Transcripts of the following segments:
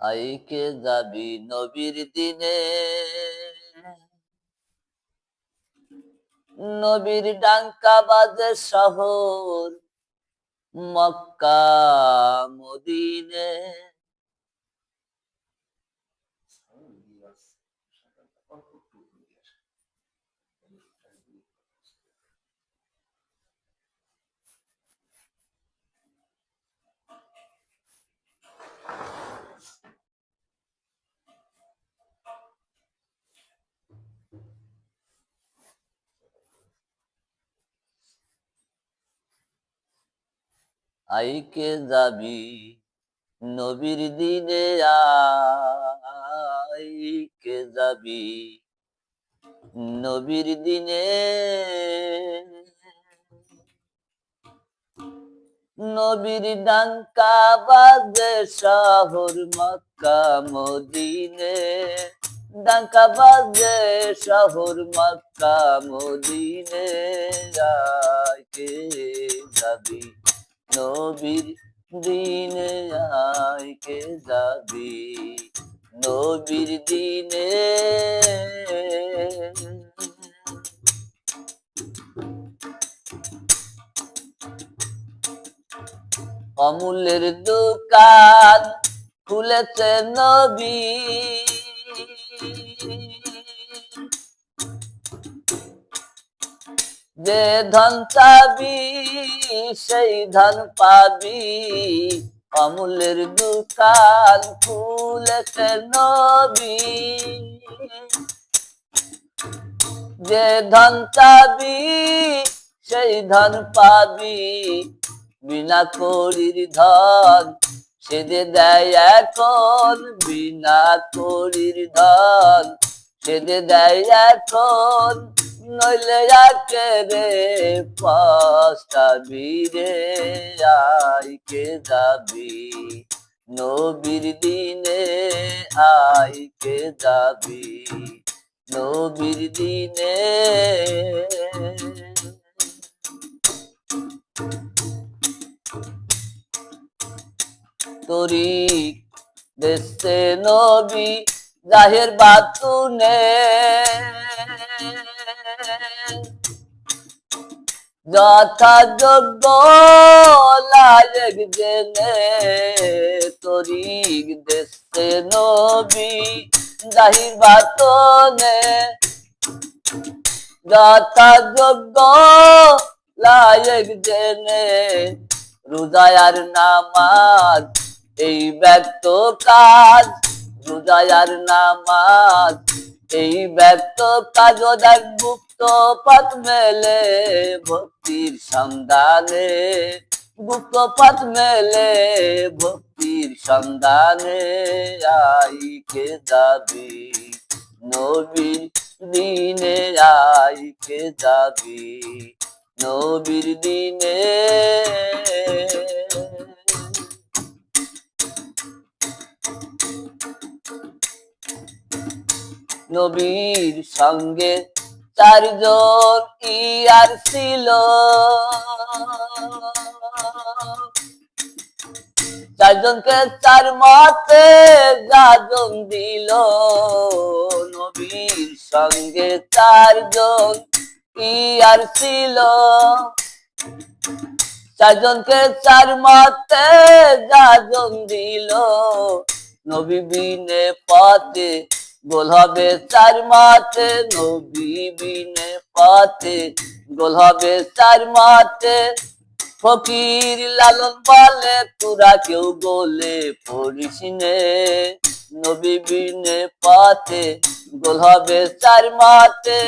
আইকে যাবি নবীর দিনে, নবীর ডাঙ্কা বাজে শহর মক্কা মদিনে। আইকে যাবি নবীর দিনে, আইকে যাবি নবীর দিনে, নবীর ডাঙ্কা বাজে শহর মক্কা মদিনে, ডাঙ্কা বাজে শহর মক্কা মদিনে। আইকে যাবি নবীর দিনে, আইকে যাবি নবীর দিনে। অমূল্যের দোকান খুলেছে নবী, যে ধন চাবি সেই ধন পাবি। অমূল্যের দোকান খুলেছে নবী, যে ধন চাবি সেই ধন পাবি। বিনা করির ধন সে যে দেয় এখন, বিনা করির ধন সে যে দেয় এখন। নইলে একেরে পস্তাবি রে, আইকে যাবি নবীর দিনে, আইকে যাবি নবীর দিনে। তরিক দেশে নবী জাহের বাতুনে, যথাযোগ্য লায়েক জেনে। তরিক দেশে নবী জাহির বাতুনে, যথাযোগ্য লায়েক জেনে। রোজায়ার নামাজ এই ব্যক্ত কাজ, রোজায়ার নামাজ এই ব্যক্ত কাজ। দেখ গুপ্ত পথ মেলে ভক্তির সন্ধানে, গুপ্ত পথ মেলে ভক্তির সন্ধানে। আইকে যাবি নবীর দিনে, আইকে যাবি নবীর দিনে। নবীর সঙ্গে চারজন ইয়ার ছিল, চারজনকে চার মতে গাজন দিল। নবীর সঙ্গে চারজন ইয়ার ছিল, চারজনকে চার মতে গাজন দিল। নবী বিনে পথে গোল হবে চার মাতে, নবী বিনে পথে গোল হবে চার মাতে। ফকির লালন বলে তোরা কেউ গোলে পড়িস নে, নবী বিনে পথে গোল হবে চার মাতে।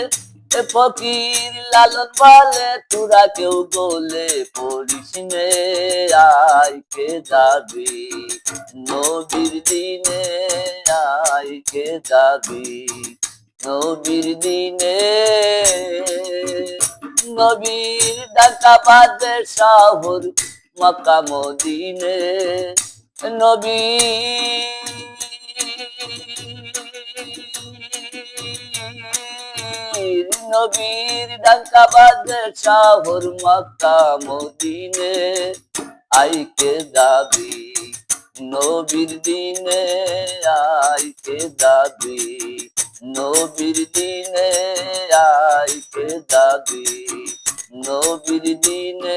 ফকির লালন বলে তোরা কেউ গোলে পড়িস নে, আইকে যাবি নবীর দিনে, আইকে যাবি নবীর দিনে। নবীর ডাকা বাজে শহর মক্কা মদিনে, নবী নবীর ডাকা বাজে শহর মক্কা মদিনে। আইকে যাবি নবীর দিনে আইতে যাবি, নবীর দিনে আইতে যাবি, নবীর দিনে